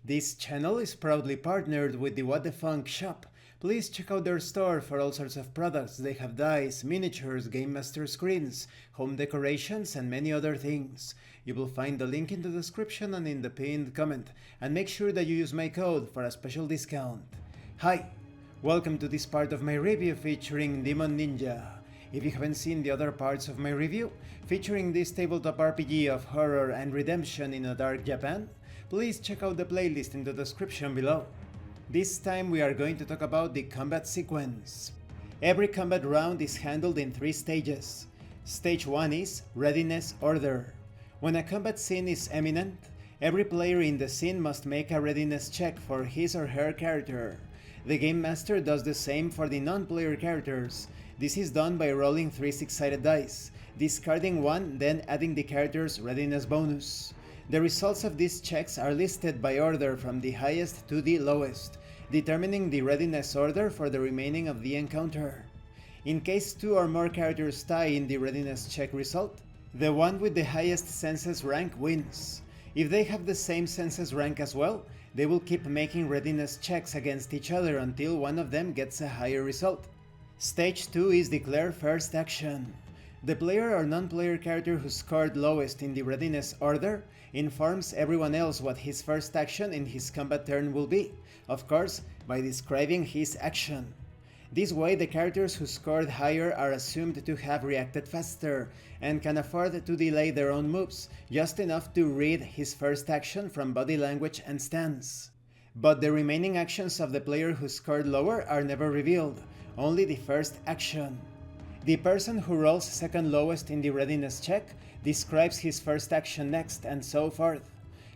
This channel is proudly partnered with the What the Funk shop. Please check out their store for all sorts of products. They have dice, miniatures, Game Master screens, home decorations, and many other things. You will find the link in the description and in the pinned comment, and make sure that you use my code for a special discount. Hi! Welcome to this part of my review featuring Demon Ninja. If you haven't seen the other parts of my review, featuring this tabletop RPG of horror and redemption in a dark Japan, please check out the playlist in the description below. This time we are going to talk about the combat sequence. Every combat round is handled in 3 stages. Stage 1 is Readiness Order. When a combat scene is imminent, every player in the scene must make a readiness check for his or her character. The Game Master does the same for the non-player characters. This is done by rolling 3 6-sided dice, discarding 1, then adding the character's readiness bonus. The results of these checks are listed by order from the highest to the lowest, determining the readiness order for the remaining of the encounter. In case 2 or more characters tie in the readiness check result, the one with the highest senses rank wins. If they have the same senses rank as well, they will keep making readiness checks against each other until one of them gets a higher result. Stage 2 is Declare First Action. The player or non-player character who scored lowest in the readiness order informs everyone else what his first action in his combat turn will be, of course, by describing his action. This way, the characters who scored higher are assumed to have reacted faster and can afford to delay their own moves, just enough to read his first action from body language and stance. But the remaining actions of the player who scored lower are never revealed, only the first action. The person who rolls second lowest in the readiness check describes his first action next, and so forth.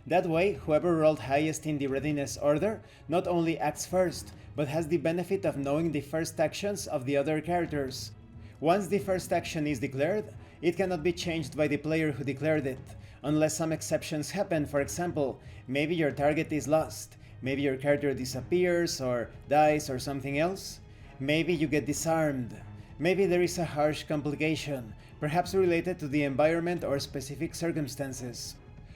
That way, whoever rolled highest in the readiness order not only acts first, but has the benefit of knowing the first actions of the other characters. Once the first action is declared, it cannot be changed by the player who declared it, unless some exceptions happen. For example, maybe your target is lost, maybe your character disappears or dies or something else, maybe you get disarmed. Maybe there is a harsh complication, perhaps related to the environment or specific circumstances.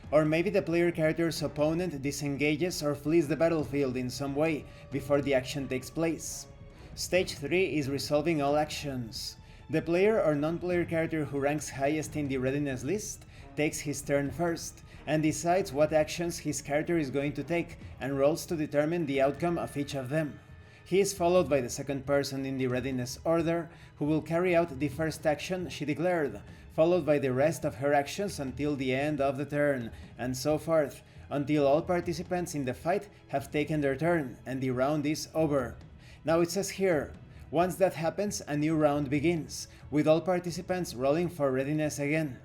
Or maybe the player character's opponent disengages or flees the battlefield in some way before the action takes place. Stage 3 is Resolving All Actions. The player or non-player character who ranks highest in the readiness list takes his turn first and decides what actions his character is going to take and rolls to determine the outcome of each of them. He is followed by the second person in the readiness order, who will carry out the first action she declared, followed by the rest of her actions until the end of the turn, and so forth, until all participants in the fight have taken their turn and the round is over. Now it says here, once that happens, a new round begins, with all participants rolling for readiness again.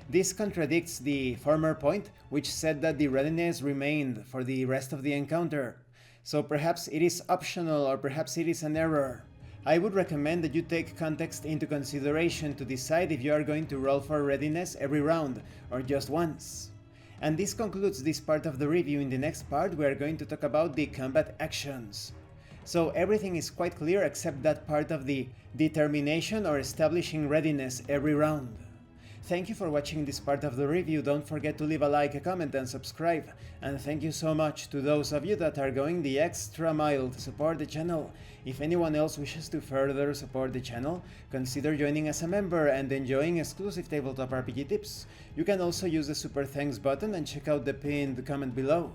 This contradicts the former point, which said that the readiness remained for the rest of the encounter. So perhaps it is optional, or perhaps it is an error. I would recommend that you take context into consideration to decide if you are going to roll for readiness every round, or just once. And this concludes this part of the review. In the next part we are going to talk about the combat actions. So everything is quite clear except that part of the determination or establishing readiness every round. Thank you for watching this part of the review. Don't forget to leave a like, a comment, and subscribe. And thank you so much to those of you that are going the extra mile to support the channel. If anyone else wishes to further support the channel, consider joining as a member and enjoying exclusive tabletop RPG tips. You can also use the super thanks button and check out the pinned comment below.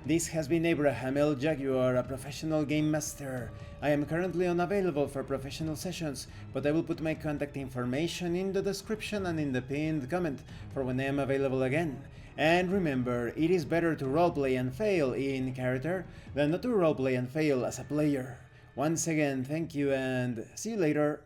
This has been Abraham L. Jaguar, a professional game master. I am currently unavailable for professional sessions, but I will put my contact information in the description and in the pinned comment for when I am available again. And remember, it is better to roleplay and fail in character than not to roleplay and fail as a player. Once again, thank you and see you later.